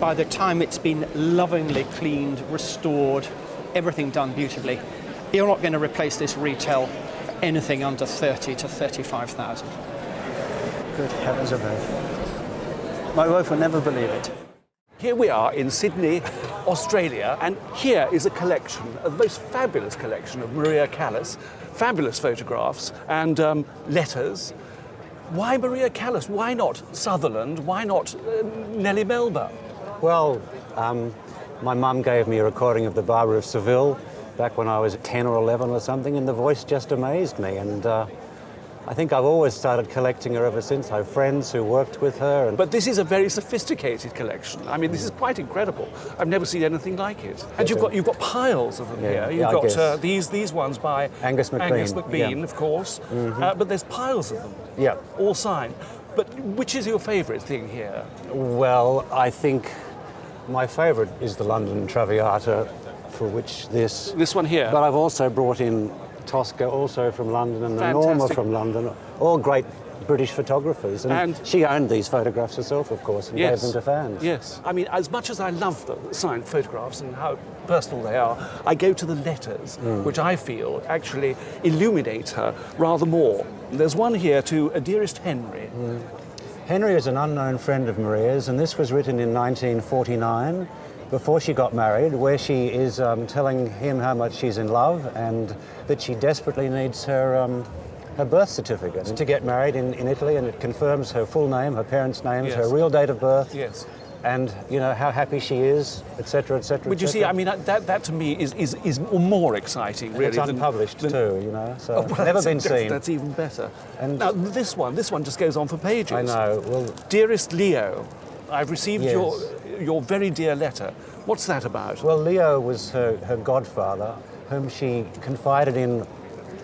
by the time it's been lovingly cleaned, restored, everything done beautifully, you're not going to replace this retail for anything under 30 to 35,000. Good heavens above. My wife will never believe it. Here we are in Sydney, Australia, and here is a collection, a most fabulous collection of Maria Callas, fabulous photographs and letters. Why Maria Callas? Why not Sutherland? Why not Nellie Melba? Well, my mum gave me a recording of the Barber of Seville back when I was 10 or 11 or something, and the voice just amazed me. And I think I've always started collecting her ever since. I have friends who worked with her. But this is a very sophisticated collection. I mean, this is quite incredible. I've never seen anything like it. And you've got piles of them here. You've got these ones by Angus McBean, of course. But there's piles of them. Yeah. All signed. But which is your favourite thing here? Well, I think my favourite is the London Traviata, for which this one here. But I've also brought in Tosca, also from London, and Norma from London, all great British photographers. And she owned these photographs herself, of course, and gave them to fans. Yes. I mean, as much as I love the signed photographs and how personal they are, I go to the letters, which I feel actually illuminate her rather more. There's one here to Dearest Henry. Henry is an unknown friend of Maria's, and this was written in 1949, before she got married, where she is telling him how much she's in love and that she desperately needs her birth certificate to get married in Italy, and it confirms her full name, her parents' names, her real date of birth, and you know how happy she is, etc., etc. Would you see? I mean, that to me is more exciting, really. It's unpublished too, you know, so never been seen. That's even better. And now this one just goes on for pages. I know. Well, Dearest Leo, I've received your very dear letter. What's that about? Well, Leo was her godfather, whom she confided in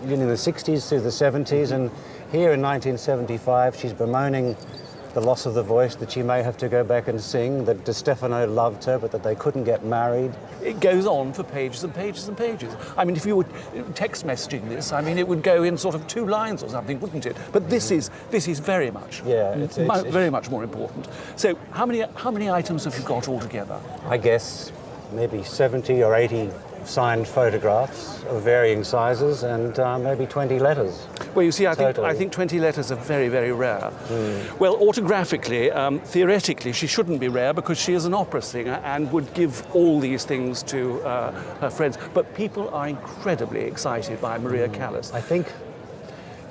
the 60s through the 70s, and here in 1975 she's bemoaning the loss of the voice, that she may have to go back and sing, that De Stefano loved her but that they couldn't get married. It goes on for pages and pages and pages. I mean, if you were text messaging this, I mean, it would go in sort of 2 lines or something, wouldn't it? But this is very much, it's very much more important. So how many items have you got altogether? I guess maybe 70 or 80 signed photographs of varying sizes, and maybe 20 letters. Well, you see, I think 20 letters are very, very rare. Well, autographically, theoretically, she shouldn't be rare because she is an opera singer and would give all these things to her friends. But people are incredibly excited by Maria Callas. I think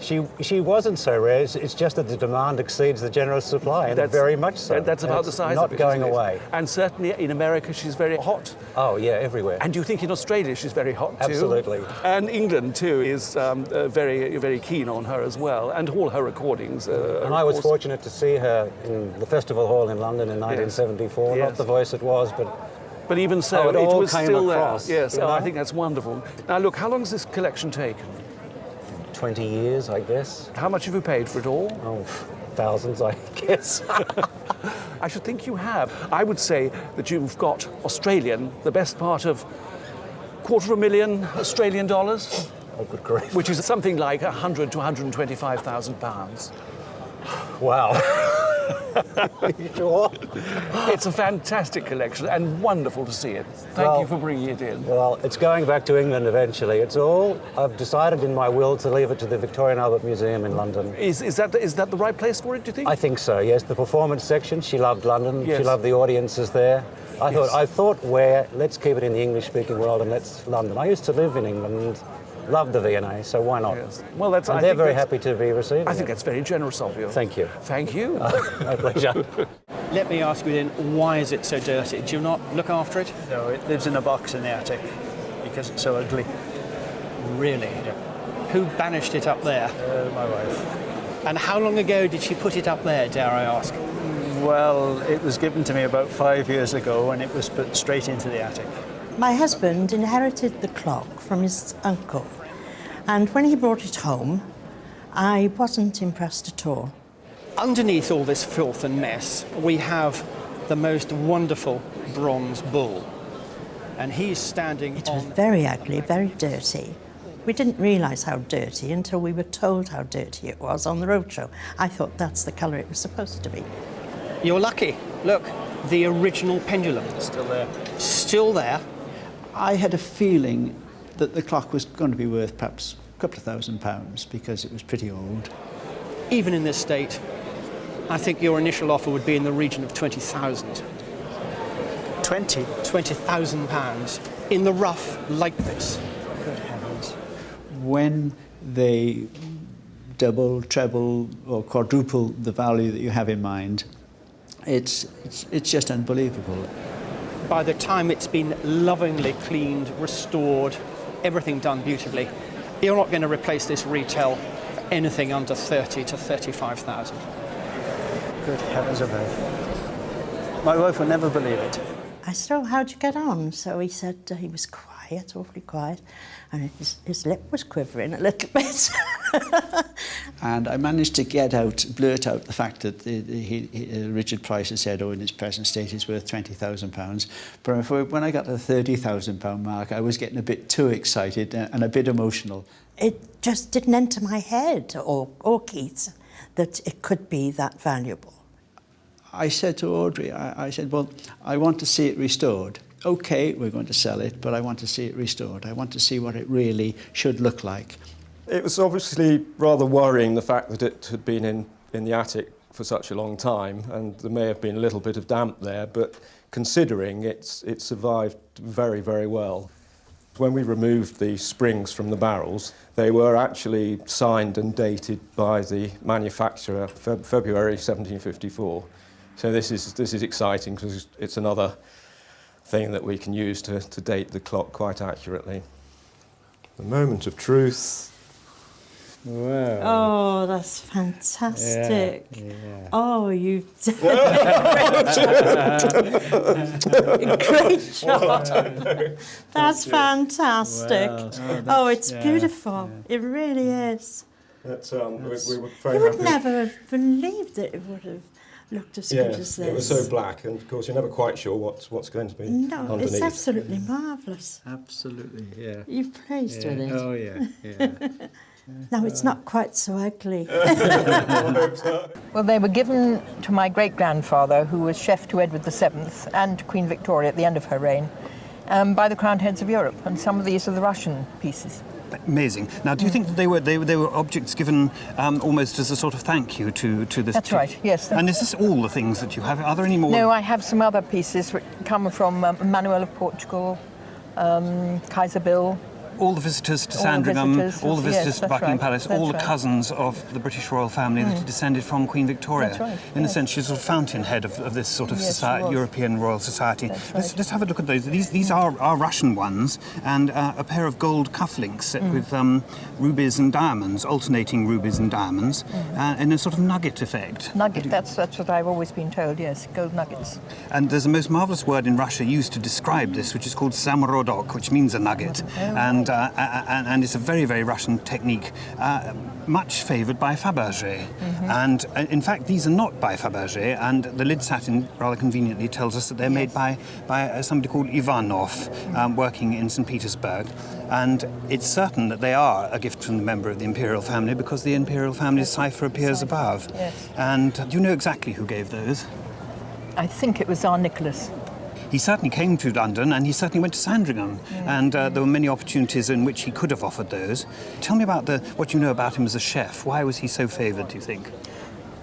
she wasn't so rare. It's just that the demand exceeds the generous supply, and very much so. That's about the size of it. Not going away. And certainly in America, she's very hot. Oh yeah, everywhere. And do you think in Australia she's very hot too? Absolutely. And England too is very, very keen on her as well, and all her recordings. And I was fortunate to see her in the Festival Hall in London in 1974. Not the voice it was, but even so, it was still across, there. Yes, you know? I think that's wonderful. Now look, how long has this collection taken? 20 years, I guess. How much have you paid for it all? Oh, thousands, I guess. I should think you have. I would say that you've got Australian, the best part of $250,000 Australian dollars. Oh, good grief. Which is something like 100 to 125,000 pounds. Wow. Sure. It's a fantastic collection and wonderful to see it. Thank you for bringing it in. Well, it's going back to England eventually. I've decided in my will to leave it to the Victorian Albert Museum in London. Is that the right place for it, do you think? I think so, yes. The performance section, she loved London. Yes. She loved the audiences there. I thought let's keep it in the English-speaking world and let's London. I used to live in England and loved the V&A, so why not? Yes. Well, they're very happy to be receiving I think that's very generous of you. Thank you. Thank you. My pleasure. Let me ask you then, why is it so dirty? Do you not look after it? No, it lives in a box in the attic because it's so ugly. Really? Yeah. Who banished it up there? My wife. And how long ago did she put it up there, dare I ask? Well, it was given to me about 5 years ago and it was put straight into the attic. My husband inherited the clock from his uncle, and when he brought it home, I wasn't impressed at all. Underneath all this filth and mess, we have the most wonderful bronze bull, and he's standing It was very ugly, very dirty. We didn't realise how dirty until we were told how dirty it was on the roadshow. I thought that's the colour it was supposed to be. You're lucky. Look, the original pendulum. Still there. Still there. I had a feeling that the clock was going to be worth perhaps a couple of £1,000 because it was pretty old. Even in this state, I think your initial offer would be in the region of 20,000. 20? £20,000 in the rough like this. Good heavens. When they double, treble or quadruple the value that you have in mind, it's just unbelievable. By the time it's been lovingly cleaned, restored, everything done beautifully, you're not going to replace this retail for anything under 30 to 35,000. Good heavens above. My wife will never believe it. I said, "Oh, how'd you get on?" So he said he was quiet, awfully quiet, and his lip was quivering a little bit. And I managed to blurt out the fact that Richard Price had said, in his present state is worth £20,000. But when I got to the £30,000 mark, I was getting a bit too excited and a bit emotional. It just didn't enter my head, or Keith's, that it could be that valuable. I said to Audrey, I said, well, I want to see it restored. OK, we're going to sell it, but I want to see it restored. I want to see what it really should look like. It was obviously rather worrying, the fact that it had been in the attic for such a long time, and there may have been a little bit of damp there, but considering it survived very, very well. When we removed the springs from the barrels, they were actually signed and dated by the manufacturer, February 1754. So this is exciting because it's another thing that we can use to date the clock quite accurately. The moment of truth. Wow. Oh, that's fantastic. Yeah. Oh, you've done a great job. That's fantastic. Wow. It's beautiful. Yeah. It really is. We were very You would happy. never have believed that it would have looked as good as this. It was so black, and of course you're never quite sure what's going to be underneath. It's absolutely marvellous. Absolutely, yeah. You've pleased with it. Oh, yeah, yeah. No, it's not quite so ugly. Well, they were given to my great-grandfather, who was chef to Edward VII and Queen Victoria at the end of her reign, by the crowned heads of Europe, and some of these are the Russian pieces. Amazing. Now, do you think that they were objects given almost as a sort of thank you to this? That's right, yes. And is this all the things that you have? Are there any more? No, I have some other pieces which come from Manuel of Portugal, Kaiser Bill. All the visitors to All Sandringham, visitors, all the visitors yes, to that's Buckingham right, Palace, that's all the right. cousins of the British royal family that descended from Queen Victoria. That's right, In a yes. sense, she's sort of fountainhead of this sort of Yes, she society, was. European royal society. That's Let's have a look at those. These are Russian ones, and a pair of gold cufflinks set with rubies and diamonds, alternating rubies and diamonds, in a sort of nugget effect. Nugget, that's what I've always been told, yes, gold nuggets. And there's a most marvellous word in Russia used to describe this, which is called samorodok, which means a nugget. And it's a very, very Russian technique, much favoured by Fabergé. And in fact, these are not by Fabergé, and the lid satin rather conveniently tells us that they're made by somebody called Ivanov, working in St. Petersburg. And it's certain that they are a gift from the member of the imperial family because the imperial family's cipher appears above. Yes. And do you know exactly who gave those? I think it was Tsar Nicholas. He certainly came to London and he certainly went to Sandringham, and there were many opportunities in which he could have offered those. Tell me about what you know about him as a chef. Why was he so favoured, do you think?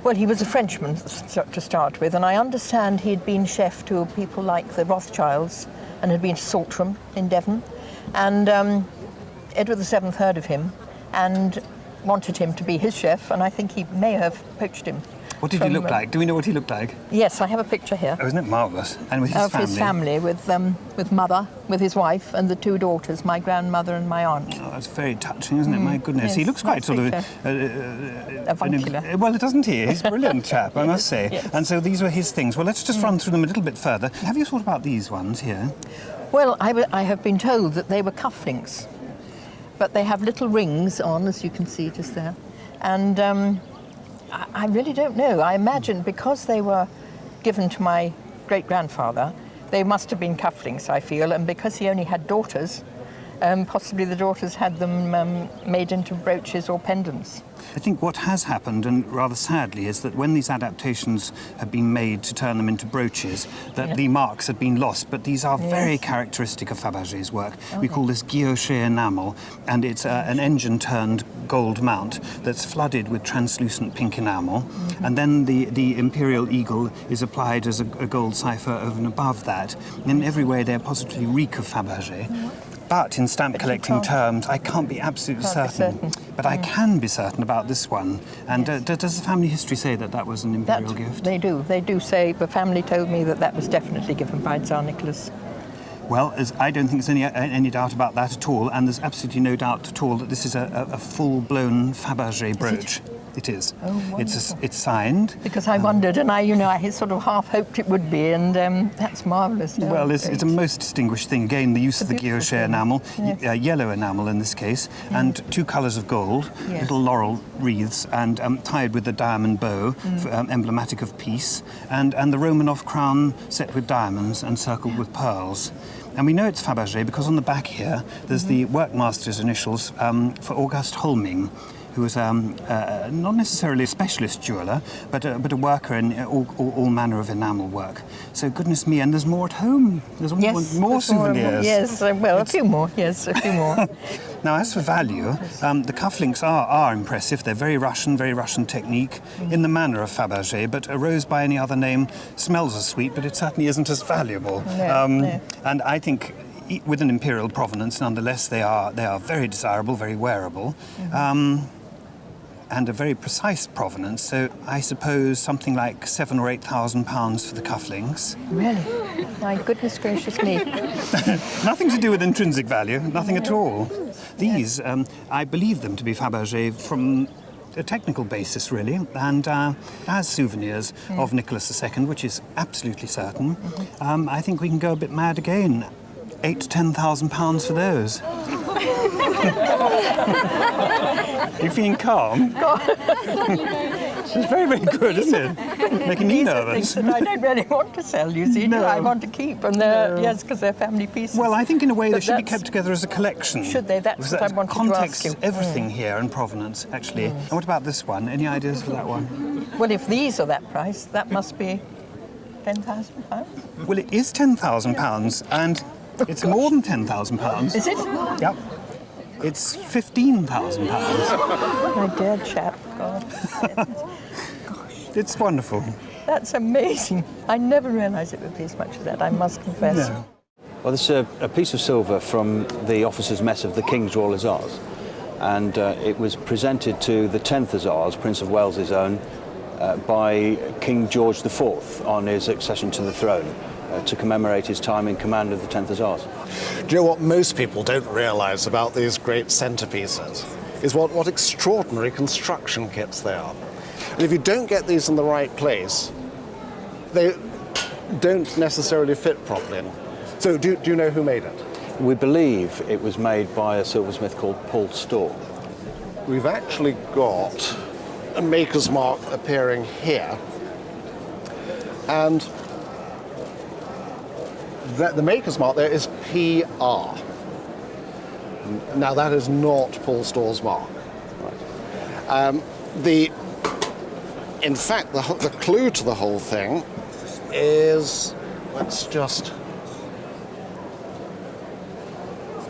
Well, he was a Frenchman to start with, and I understand he'd been chef to people like the Rothschilds and had been to Saltram in Devon. And Edward VII heard of him and wanted him to be his chef, and I think he may have poached him. What did he look like? Do we know what he looked like? Yes, I have a picture here. Oh, isn't it marvellous? And with his Of family. his family, with mother, with his wife, and the two daughters, my grandmother and my aunt. Oh, that's very touching, isn't it? My goodness. Yes, He looks quite nice sort picture. Avuncular. well, doesn't he? He's a brilliant chap, I must say. Yes. And so these were his things. Well, let's just run through them a little bit further. Have you thought about these ones here? Well, I have been told that they were cufflinks, but they have little rings on, as you can see just there. And I really don't know. I imagine because they were given to my great-grandfather, they must have been cufflinks, I feel, and because he only had daughters, possibly the daughters had them made into brooches or pendants. I think what has happened, and rather sadly, is that when these adaptations have been made to turn them into brooches, that the marks had been lost. But these are very characteristic of Fabergé's work. We call this guilloché enamel, and it's an engine-turned gold mount that's flooded with translucent pink enamel, and then the imperial eagle is applied as a gold cipher over and above that. In every way, they're positively reek of Fabergé. But in stamp collecting terms, I can't be absolutely certain. But I can be certain about this one. And does the family history say that that was an imperial gift? They do. They do say, the family told me that that was definitely given by Tsar Nicholas. Well, I don't think there's any doubt about that at all. And there's absolutely no doubt at all that this is a full-blown Fabergé brooch. It is. Oh, wonderful. It's signed. Because I wondered, and I sort of half hoped it would be, and that's marvellous. Well, it's a most distinguished thing. Again, the use of the guilloché enamel, yellow enamel in this case, and 2 colours of gold, little laurel wreaths, and tied with a diamond bow, emblematic of peace, and the Romanov crown set with diamonds and circled with pearls. And we know it's Fabergé because on the back here, there's the workmaster's initials for August Holming, who was not necessarily a specialist jeweller, but a worker in all manner of enamel work. So goodness me, and there's more at home. There's more souvenirs. Yes, well, a few more. Yes, a few more. Now, as for value, the cufflinks are impressive. They're very Russian technique, in the manner of Fabergé, but a rose by any other name smells as sweet, but it certainly isn't as valuable. No. And I think with an imperial provenance, nonetheless, they are very desirable, very wearable. And a very precise provenance, so I suppose something like £7,000 or £8,000 for the cufflinks. Really? My goodness gracious me. Nothing to do with intrinsic value, nothing at all. These, I believe them to be Fabergé from a technical basis, really, and as souvenirs of Nicholas II, which is absolutely certain. I think we can go a bit mad again. £8,000 to £10,000 for those. You feeling calm? It's very, very good, isn't it? Making me nervous. These are things that I don't really want to sell, you see. No. I want to keep, and yes, because they're family pieces. Well, I think in a way they should be kept together as a collection. Should they? That's what I wanted to ask you. Context everything here and provenance, actually. And what about this one? Any ideas for that one? Well, if these are that price, that must be £10,000. Well, it is £10,000, and it's more than £10,000. Is it? Yep. It's £15,000. My dear chap, God. It's wonderful. That's amazing. I never realised it would be as much as that, I must confess. No. Well, this is a piece of silver from the officers' mess of the King's Royal Hussars, and it was presented to the 10th Hussars, Prince of Wales's own, by King George IV on his accession to the throne, to commemorate his time in command of the 10th Hussars. Do you know what most people don't realise about these great centrepieces? Is what extraordinary construction kits they are. And if you don't get these in the right place, they don't necessarily fit properly. So do you know who made it? We believe it was made by a silversmith called Paul Storr. We've actually got a maker's mark appearing here, and the maker's mark there is PR. Now that is not Paul Storr's mark. In fact, the clue to the whole thing is, let's just,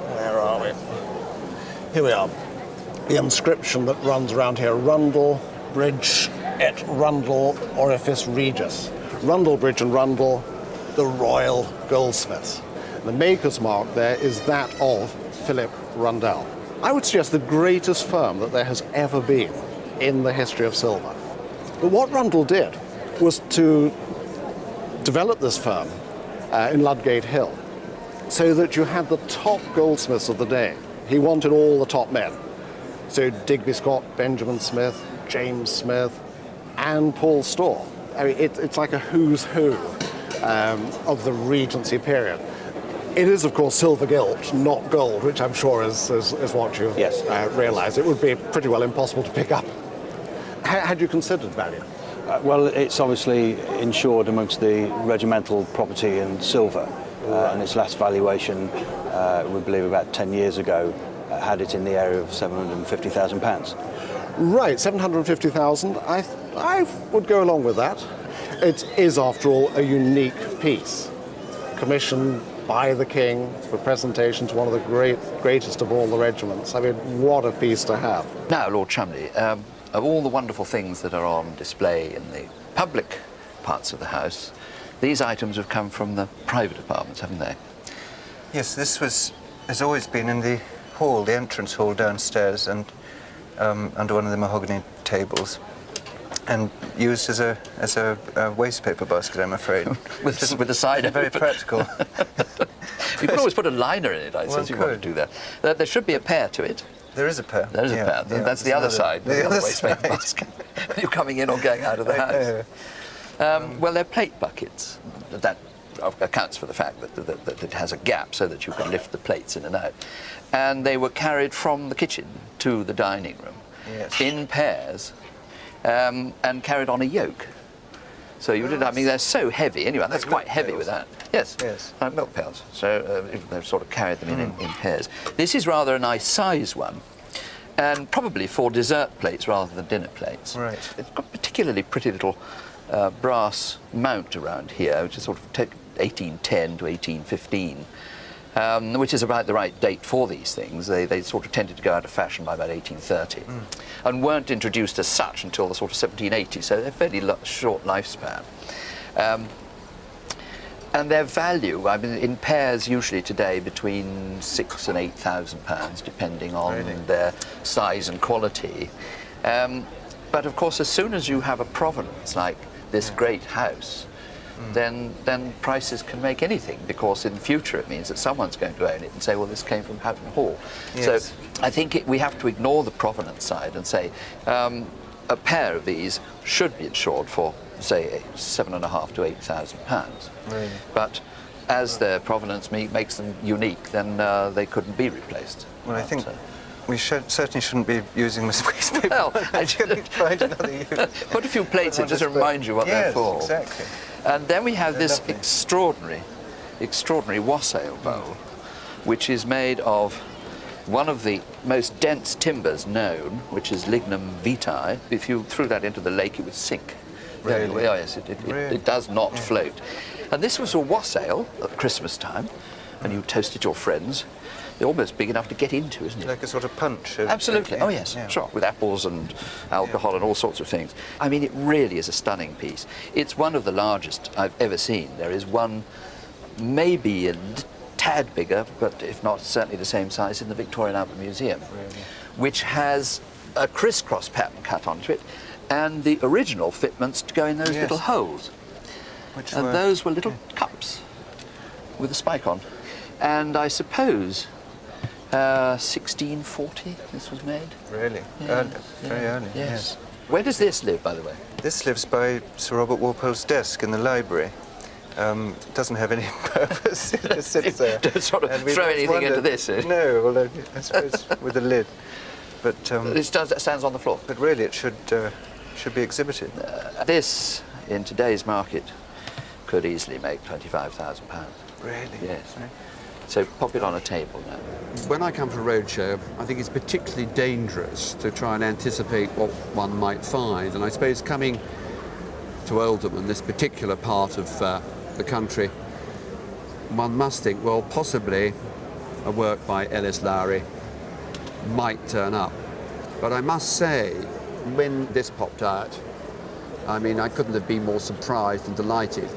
where are we? Here we are. The inscription that runs around here, Rundle, Bridge et Rundle Orifice Regis. Rundle, Bridge and Rundle, the royal goldsmiths. The maker's mark there is that of Philip Rundell. I would suggest the greatest firm that there has ever been in the history of silver. But what Rundell did was to develop this firm in Ludgate Hill so that you had the top goldsmiths of the day. He wanted all the top men. So Digby Scott, Benjamin Smith, James Smith, and Paul Storr. I mean, it's like a who's who of the Regency period. It is, of course, silver gilt, not gold, which I'm sure is what you realise. It would be pretty well impossible to pick up. Had you considered value? Well, it's obviously insured amongst the regimental property in silver, and its last valuation, we believe about 10 years ago, had it in the area of £750,000. Right, 750,000. I would go along with that. It is, after all, a unique piece, commissioned by the King for presentation to one of the greatest of all the regiments. I mean, what a piece to have. Now, Lord Cholmondeley, of all the wonderful things that are on display in the public parts of the house, these items have come from the private apartments, haven't they? Yes, this has always been in the hall, the entrance hall downstairs, and under one of the mahogany tables, and used as a wastepaper basket, I'm afraid. with the side very practical. You could always put a liner in it, I suppose you want to do that. There should be a pair to it. There is a pair. There is a pair. Yeah, that's the other side. The other wastepaper basket. You're coming in or going out of the house. Well, they're plate buckets. That accounts for the fact that it has a gap so that you can lift the plates in and out. And they were carried from the kitchen to the dining room in pairs and carried on a yoke. So you did. I mean, they're so heavy. Anyway, that's quite heavy with that. Yes. Milk pails. So they've sort of carried them in pairs. This is rather a nice size one, and probably for dessert plates rather than dinner plates. Right. It's got a particularly pretty little brass mount around here, which is sort of 1810 to 1815. Which is about the right date for these things. They sort of tended to go out of fashion by about 1830 and weren't introduced as such until the sort of 1780s, so they're fairly short lifespan. And their value, I mean, in pairs usually today between £6,000 and £8,000, depending on their size and quality. But of course, as soon as you have a provenance like this great house, then prices can make anything, because in future it means that someone's going to own it and say, well, this came from Houghton Hall. So I think we have to ignore the provenance side and say a pair of these should be insured for, say, £7,500 to £8,000. Really? But as their provenance makes them unique, then they couldn't be replaced. Well, I think we certainly shouldn't be using this wastepaper. Well, I should find another use. Put a few plates in just to remind you what they're for. Exactly. And then we have this extraordinary wassail bowl, which is made of one of the most dense timbers known, which is lignum vitae. If you threw that into the lake, it would sink. Really? Oh, yes, it does not float. And this was a wassail at Christmas time, and you toasted your friends. They're almost big enough to get into, isn't it? Like a sort of punch. Absolutely. Oh, yes, sure. With apples and alcohol and all sorts of things. I mean, it really is a stunning piece. It's one of the largest I've ever seen. There is one maybe a tad bigger, but if not certainly the same size, in the Victorian Albert Museum, which has a crisscross pattern cut onto it, and the original fitments to go in those little holes. And those were little cups with a spike on. And I suppose 1640 this was made. Really? Very early. Yes. Where does this live, by the way? This lives by Sir Robert Walpole's desk in the library. Doesn't have any purpose. It just sits there. Don't sort of throw anything into this. No, well, I suppose with a lid. But it stands on the floor. But really, it should be exhibited. This, in today's market, could easily make £25,000. Really? Yes. So pop it on a table now. When I come to a roadshow, I think it's particularly dangerous to try and anticipate what one might find. And I suppose coming to Oldham and this particular part of the country, one must think, well, possibly a work by Ellis Lowry might turn up. But I must say, when this popped out, I mean, I couldn't have been more surprised and delighted.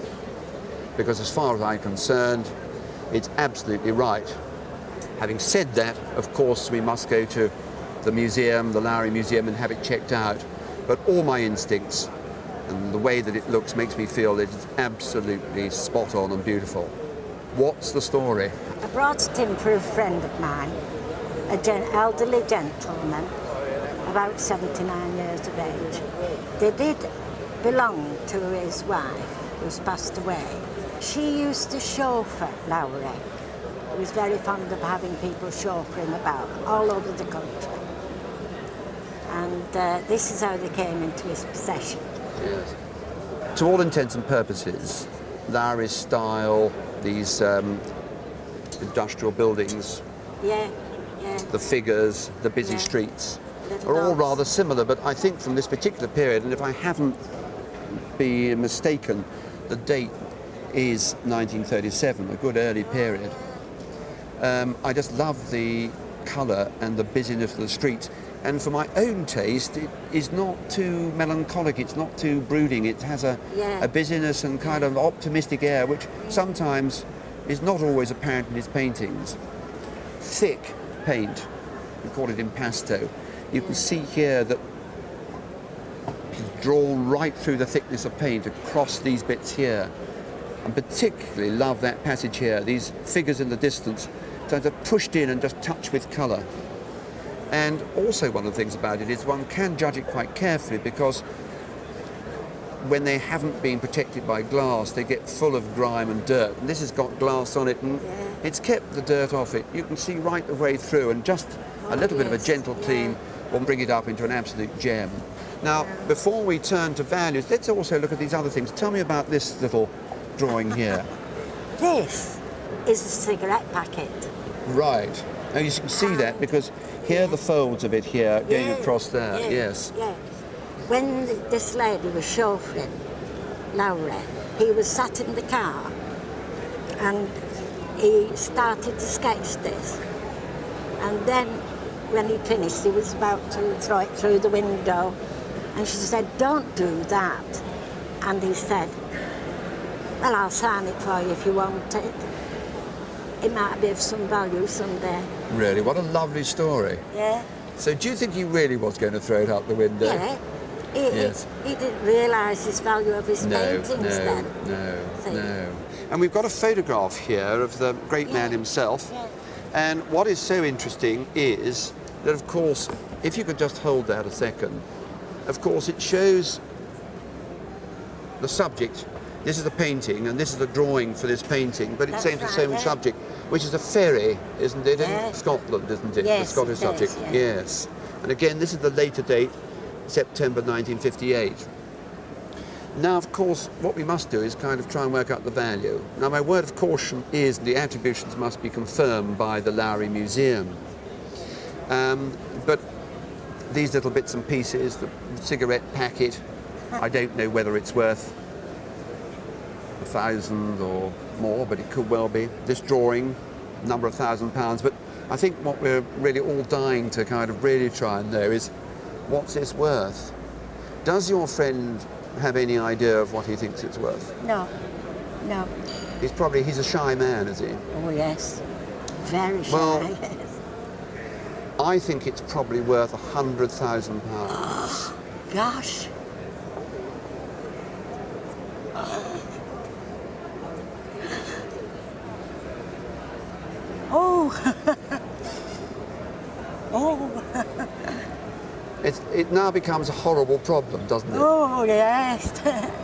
Because as far as I'm concerned, it's absolutely right. Having said that, of course, we must go to the museum, the Lowry Museum, and have it checked out. But all my instincts and the way that it looks makes me feel it's absolutely spot on and beautiful. What's the story? I brought it in for a friend of mine, an elderly gentleman, about 79 years of age. They did belong to his wife, who's passed away. She used to chauffeur Lowry. He was very fond of having people chauffeuring about all over the country. And this is how they came into his possession. Yes. To all intents and purposes, Lowry's style these industrial buildings, Yeah. the figures, the busy streets, Little are all dogs. rather similar, but I think from this particular period, and if I haven't been mistaken, the date is 1937, a good early period. I just love the colour and the busyness of the streets. And for my own taste, it is not too melancholic, it's not too brooding. It has a busyness and kind of optimistic air, which sometimes is not always apparent in his paintings. Thick paint, we call it impasto. You can see here that he's drawn right through the thickness of paint across these bits here. And particularly love that passage here, these figures in the distance, so they're pushed in and just touched with colour. And also one of the things about it is one can judge it quite carefully, because when they haven't been protected by glass, they get full of grime and dirt. And this has got glass on it, and it's kept the dirt off it. You can see right the way through, and just a little bit of a gentle clean will bring it up into an absolute gem. Now, before we turn to values, let's also look at these other things. Tell me about this little drawing here. This is a cigarette packet. Right. Now you can see that because here are the folds of it here going across there. Yes. Yeah. When this lady was chauffeuring Lowry, he was sat in the car and he started to sketch this. And then when he finished, he was about to throw it through the window. And she said, "Don't do that." And he said, "Well, I'll sign it for you if you want it. It might be of some value someday." Really, what a lovely story. Yeah. So do you think he really was going to throw it out the window? Yeah. He didn't realise his value of his paintings then. No. And we've got a photograph here of the great man himself. Yeah. And what is so interesting is that, of course, if you could just hold that a second, of course, it shows the subject. This is the painting, and this is the drawing for this painting, but it's saying the same subject, which is a ferry, isn't it, in Scotland, isn't it? Yes, the Scottish subject. Yes. And again, this is the later date, September 1958. Now, of course, what we must do is kind of try and work out the value. Now, my word of caution is the attributions must be confirmed by the Lowry Museum. But these little bits and pieces, the cigarette packet, I don't know whether it's worth 1,000 or more, but it could well be. This drawing, number of £1,000. But I think what we're really all dying to kind of really try and know is, what's this worth? Does your friend have any idea of what he thinks it's worth? No. He's a shy man, is he? Oh, yes. Very shy. Well, I think it's probably worth £100,000. Gosh. Oh. Oh. It now becomes a horrible problem, doesn't it? Oh, yes.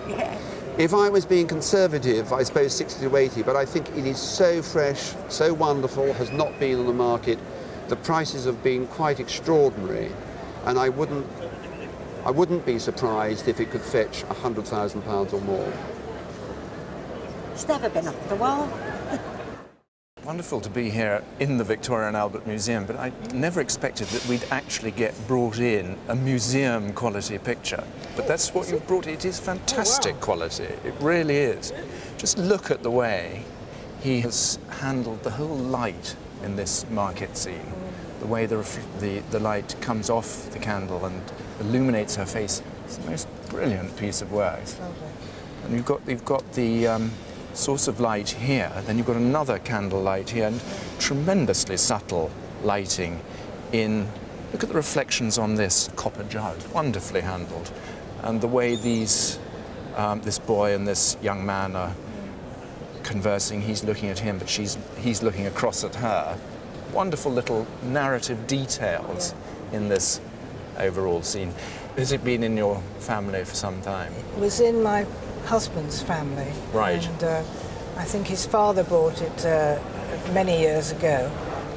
Yeah. If I was being conservative, I suppose 60 to 80, but I think it is so fresh, so wonderful, has not been on the market. The prices have been quite extraordinary, and I wouldn't be surprised if it could fetch £100,000 or more. It's never been up the wall. Wonderful to be here in the Victoria and Albert Museum, but I never expected that we'd actually get brought in a museum quality picture. But that's what you've brought. It is fantastic quality. It really is. Just look at the way he has handled the whole light in this market scene. The way the light comes off the candle and illuminates her face. It's the most brilliant piece of work. And you've got the source of light here, then you've got another candle light here, and tremendously subtle lighting in. Look at the reflections on this copper jug, wonderfully handled, and the way these this boy and this young man are conversing. He's looking at him, but he's looking across at her. Wonderful little narrative details in this overall scene. Has it been in your family for some time? It was in my husband's family. Right. And I think his father bought it many years ago.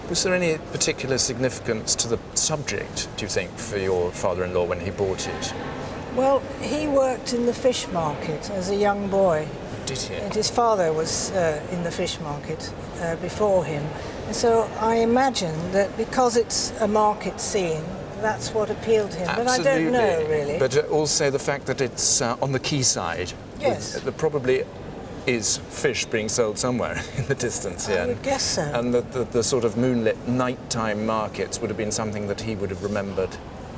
Was there any particular significance to the subject, do you think, for your father-in-law when he bought it? Well, he worked in the fish market as a young boy, did he? And his father was in the fish market before him. And so I imagine that because it's a market scene, that's what appealed to him. Absolutely. But I don't know, really. But also the fact that it's on the quayside. Yes. There probably is fish being sold somewhere in the distance here. I would guess so. And the sort of moonlit nighttime markets would have been something that he would have remembered.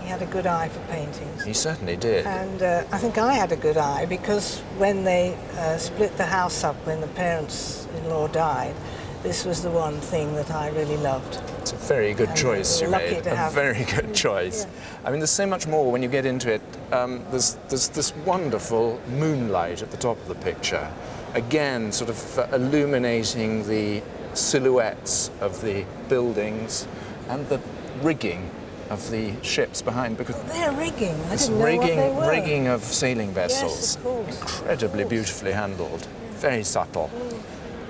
He had a good eye for paintings. He certainly did. And I think I had a good eye because when they split the house up when the parents-in-law died, this was the one thing that I really loved. It's a very good choice you made. A very good choice. Yeah. I mean, there's so much more when you get into it. There's this wonderful moonlight at the top of the picture. Again, sort of illuminating the silhouettes of the buildings and the rigging of the ships behind, because they're rigging. I didn't know what they were. Rigging of sailing vessels. Yes, of course. Incredibly beautifully handled, very subtle.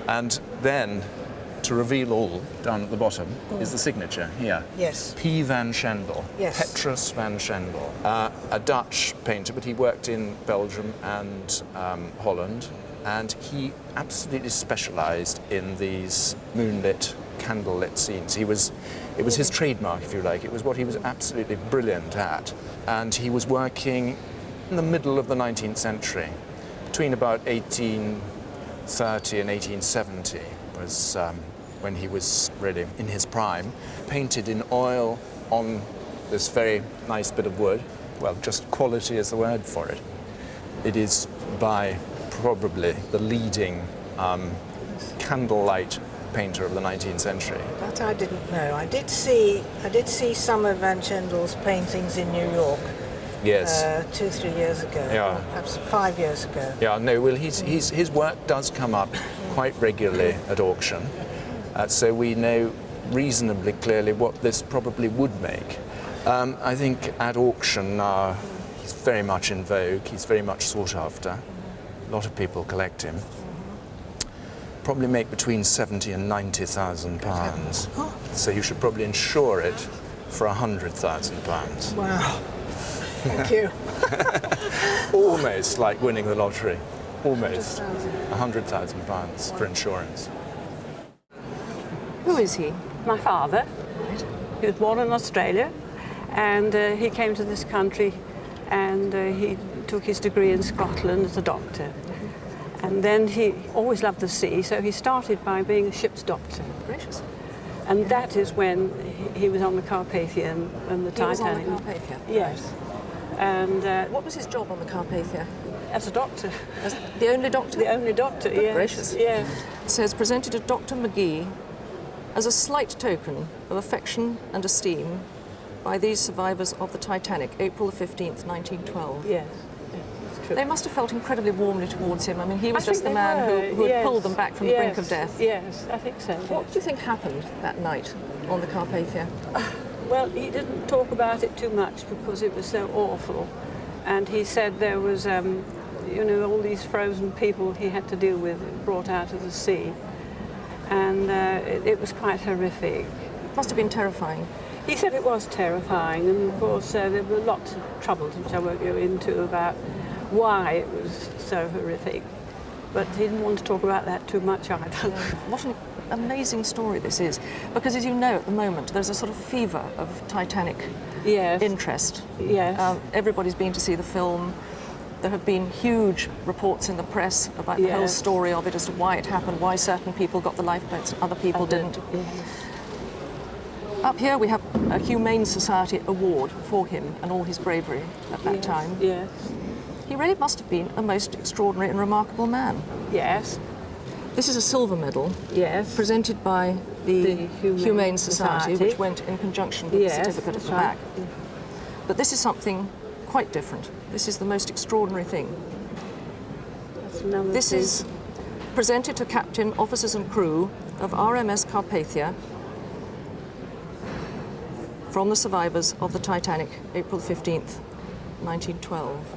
And then, to reveal all, down at the bottom, is the signature here. Yes. P. van Schendel. Yes. Petrus van Schendel. A Dutch painter, but he worked in Belgium and Holland, and he absolutely specialised in these moonlit, candlelit scenes. It was his trademark, if you like. It was what he was absolutely brilliant at. And he was working in the middle of the 19th century, between about 1830 and 1870 was when he was really in his prime, painted in oil on this very nice bit of wood. Well, just quality is the word for it. It is by probably the leading candlelight painter of the 19th century. That I didn't know. I did see some of Van Schendel's paintings in New York. Yes. 2-3 years ago. Yeah. Or perhaps 5 years ago. Yeah. No. Well, his work does come up quite regularly at auction, so we know reasonably clearly what this probably would make. I think at auction now he's very much in vogue. He's very much sought after. A lot of people collect him. Probably make between £70,000 and £90,000. So you should probably insure it for £100,000. Wow. Thank you. Almost like winning the lottery. Almost. £100,000 for insurance. Who is he? My father. He was born in Australia, and he came to this country, and he took his degree in Scotland as a doctor. And then he always loved the sea, so he started by being a ship's doctor. Gracious. And that is when he was on the Carpathia and the Titanic. He was on the Carpathia? Yes. And what was his job on the Carpathia? As a doctor. As the only doctor? The only doctor, yes. Gracious. Yeah. It says, presented to Dr. McGee as a slight token of affection and esteem by these survivors of the Titanic, April the 15th, 1912. Yes. They must have felt incredibly warmly towards him. I mean, he was just the man who had pulled them back from the brink of death. Yes, I think so. What do you think happened that night on the Carpathia? Well, he didn't talk about it too much because it was so awful. And he said there was, all these frozen people he had to deal with brought out of the sea. And it was quite horrific. Must have been terrifying. He said it was terrifying. And of course, there were lots of troubles, which I won't go into, about why it was so horrific. But he didn't want to talk about that too much either. What an amazing story this is. Because as you know, at the moment, there's a sort of fever of Titanic interest. Yes. Everybody's been to see the film. There have been huge reports in the press about the whole story of it, as to why it happened, why certain people got the lifeboats and other people didn't. Up here we have a Humane Society award for him and all his bravery at that time. Yes. He really must have been a most extraordinary and remarkable man. Yes. This is a silver medal. Yes. Presented by the Humane Society, which went in conjunction with the certificate at the back. Right. But this is something quite different. This is the most extraordinary thing. This is presented to captain, officers and crew of RMS Carpathia from the survivors of the Titanic, April 15th, 1912.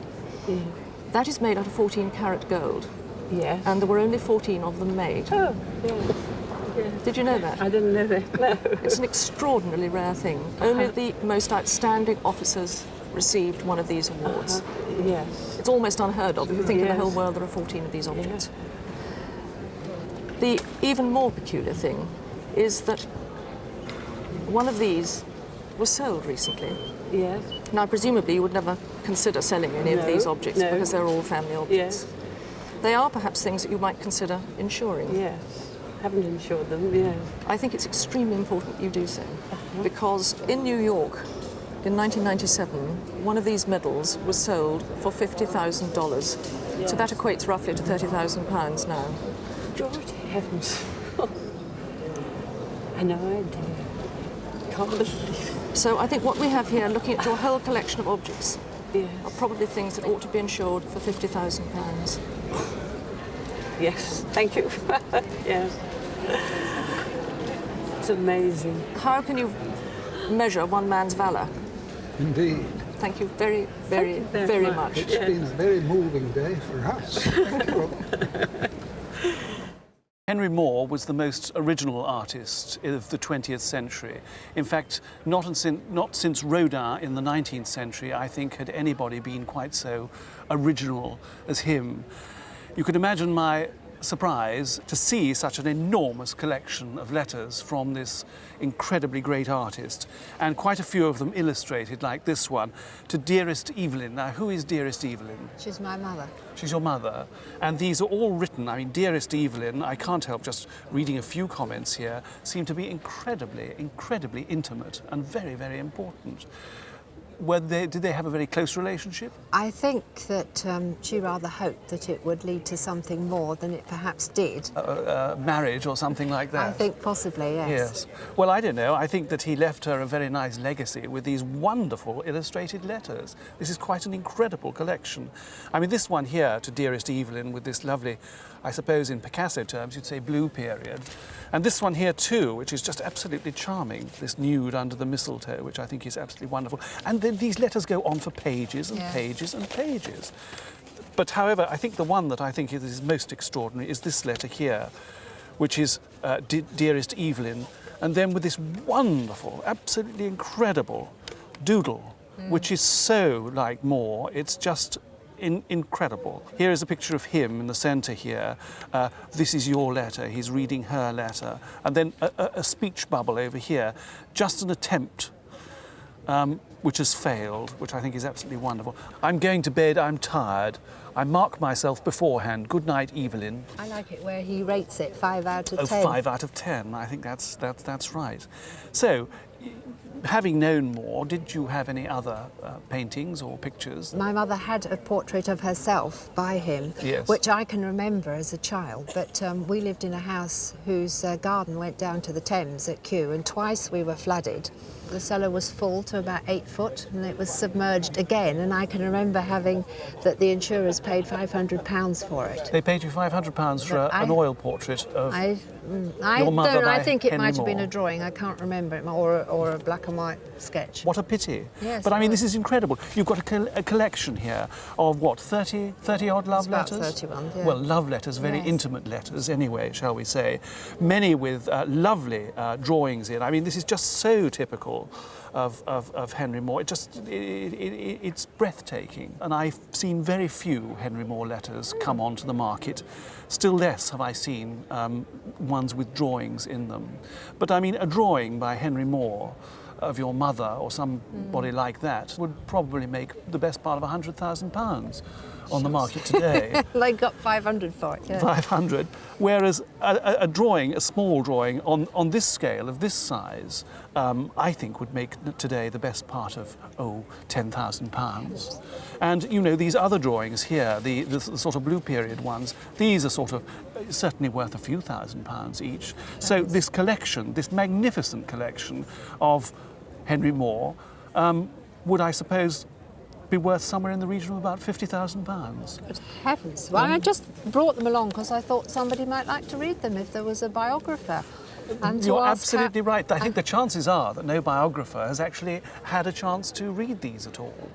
That is made out of 14-carat gold. Yes. And there were only 14 of them made. Oh, yes. Did you know that? I didn't know that, no. It's an extraordinarily rare thing. Only the most outstanding officers received one of these awards. Yes. It's almost unheard of. If you think in the whole world there are 14 of these objects. Yes. The even more peculiar thing is that one of these was sold recently. Yes. Now, presumably, you would never consider selling any of these objects because they're all family objects. Yes. They are perhaps things that you might consider insuring. Yes. Haven't insured them, yes. I think it's extremely important you do so, because in New York, in 1997, one of these medals was sold for $50,000. Yes. So that equates roughly to £30,000 now. George heavens. I know I do. Can't believe it. So I think what we have here, looking at your whole collection of objects, are probably things that ought to be insured for £50,000. Yes, thank you. Yes. It's amazing. How can you measure one man's valour? Indeed. Thank you very, very, very much. It's been a very moving day for us. Thank you. Henry Moore was the most original artist of the 20th century. In fact, not since Rodin in the 19th century, I think, had anybody been quite so original as him. You can imagine my surprise to see such an enormous collection of letters from this incredibly great artist, and quite a few of them illustrated, like this one, to Dearest Evelyn. Now, who is Dearest Evelyn? She's my mother. She's your mother, and these are all written, I mean, Dearest Evelyn, I can't help just reading a few comments here, seem to be incredibly, incredibly intimate and very, very important. Did they have a very close relationship? I think that she rather hoped that it would lead to something more than it perhaps did. Marriage or something like that? I think possibly, yes. Yes. Well, I don't know. I think that he left her a very nice legacy with these wonderful illustrated letters. This is quite an incredible collection. I mean, this one here to Dearest Evelyn with this lovely, I suppose in Picasso terms, you'd say blue period. And this one here too, which is just absolutely charming, this nude under the mistletoe, which I think is absolutely wonderful. And then these letters go on for pages and pages and pages. But however, I think the one that I think is most extraordinary is this letter here, which is Dearest Evelyn, and then with this wonderful, absolutely incredible doodle, which is so like Moore, it's just incredible. Here is a picture of him in the centre here. This is your letter. He's reading her letter. And then a speech bubble over here. Just an attempt which has failed, which I think is absolutely wonderful. I'm going to bed, I'm tired. I mark myself beforehand. Good night, Evelyn. I like it where he rates it 5 out of 10. 5 out of 10. I think that's right. So, having known Moore, did you have any other paintings or pictures? My mother had a portrait of herself by him, yes, which I can remember as a child, but we lived in a house whose garden went down to the Thames at Kew, and twice we were flooded. The cellar was full to about 8 foot, and it was submerged again, and I can remember having that the insurers paid £500 for it. They paid you £500 for an oil portrait of your mother by I think it Henry might have been Moore. a drawing, I can't remember it, or a black and white sketch. What a pity. Yes, but I mean, this is incredible. You've got a collection here of what, 30 odd love About letters? 31, yeah. Well, love letters, very intimate letters anyway, shall we say. Many with lovely drawings in. I mean, this is just so typical of Henry Moore. It's breathtaking. And I've seen very few Henry Moore letters come onto the market. Still less have I seen ones with drawings in them. But I mean, a drawing by Henry Moore of your mother or somebody like that would probably make the best part of £100,000 on the market today. They got 500 for it, yeah. 500, whereas a drawing, a small drawing on this scale, of this size, I think would make today the best part of, £10,000. And, you know, these other drawings here, the sort of blue period ones, these are sort of certainly worth a few £1,000s each. So this collection, this magnificent collection of Henry Moore, would, I suppose, be worth somewhere in the region of about £50,000. Good heavens. Well, I just brought them along because I thought somebody might like to read them if there was a biographer. And you're absolutely right. I think the chances are that no biographer has actually had a chance to read these at all.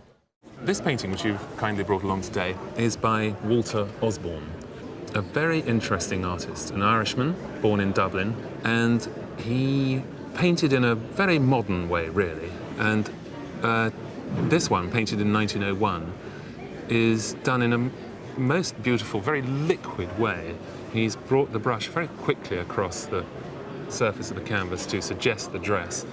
This painting, which you've kindly brought along today, is by Walter Osborne, a very interesting artist, an Irishman born in Dublin, and he painted in a very modern way, really. And this one, painted in 1901, is done in a most beautiful, very liquid way, he's brought the brush very quickly across the surface of the canvas to suggest the dress.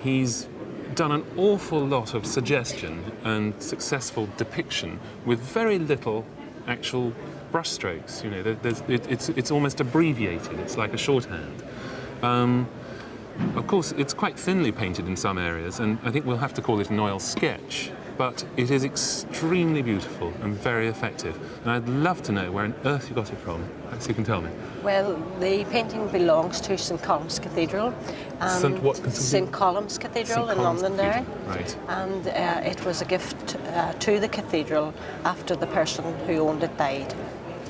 He's done an awful lot of suggestion and successful depiction with very little actual brush strokes. You know, it's almost abbreviated. It's like a shorthand. Of course, it's quite thinly painted in some areas, and I think we'll have to call it an oil sketch. But it is extremely beautiful and very effective. And I'd love to know where on earth you got it from. Perhaps you can tell me. Well, the painting belongs to St Callum's Cathedral. St. what Cathedral? St Callum's Cathedral in London there. Right. And it was a gift to the cathedral after the person who owned it died.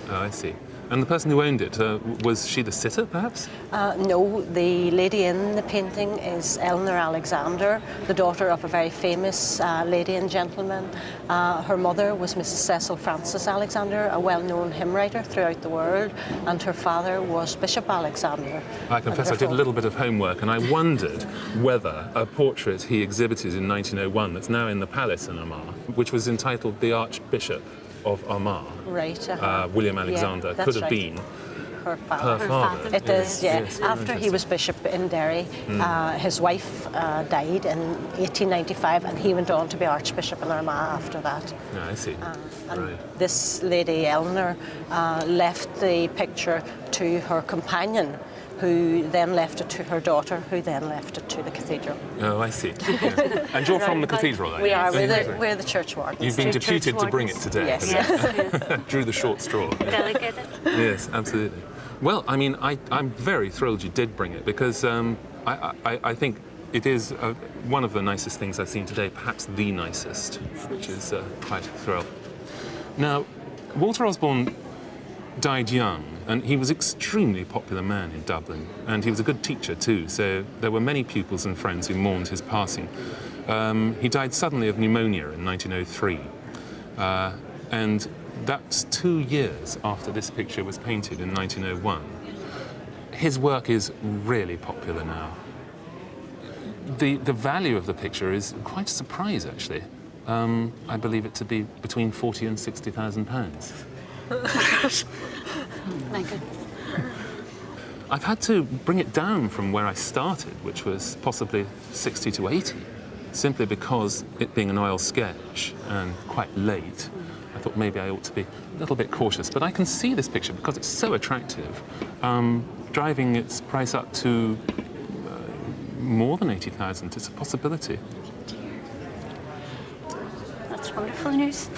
Oh, I see. And the person who owned it, was she the sitter, perhaps? No, the lady in the painting is Eleanor Alexander, the daughter of a very famous lady and gentleman. Her mother was Mrs. Cecil Frances Alexander, a well-known hymn writer throughout the world, and her father was Bishop Alexander. I confess I did a little bit of homework, and I wondered whether a portrait he exhibited in 1901 that's now in the palace in Armagh, which was entitled The Archbishop of Armagh, right, William Alexander, yeah, could have right. been her father. It is, yeah. Yes, after he was bishop in Derry, his wife died in 1895, and he went on to be Archbishop in Armagh after that. Yeah, I see. And Right. this lady, Eleanor, left the picture to her companion, who then left it to her daughter, who then left it to the cathedral. Oh, I see. Yeah. And you're from the cathedral, then? We are. We're the church wardens. You've been deputed to bring it today. Yes. Yes. Drew the short straw. Delegated. Yes, absolutely. Well, I mean, I'm very thrilled you did bring it, because I think it is one of the nicest things I've seen today, perhaps the nicest, which is quite a thrill. Now, Walter Osborne died young, and he was an extremely popular man in Dublin, and he was a good teacher too, so there were many pupils and friends who mourned his passing. He died suddenly of pneumonia in 1903, and that's 2 years after this picture was painted in 1901. His work is really popular now. The value of the picture is quite a surprise, actually. I believe it to be between £40,000 and £60,000. My goodness. I've had to bring it down from where I started, which was possibly 60 to 80, simply because it being an oil sketch and quite late, I thought maybe I ought to be a little bit cautious. But I can see this picture, because it's so attractive, driving its price up to more than 80,000. It's a possibility. That's wonderful news.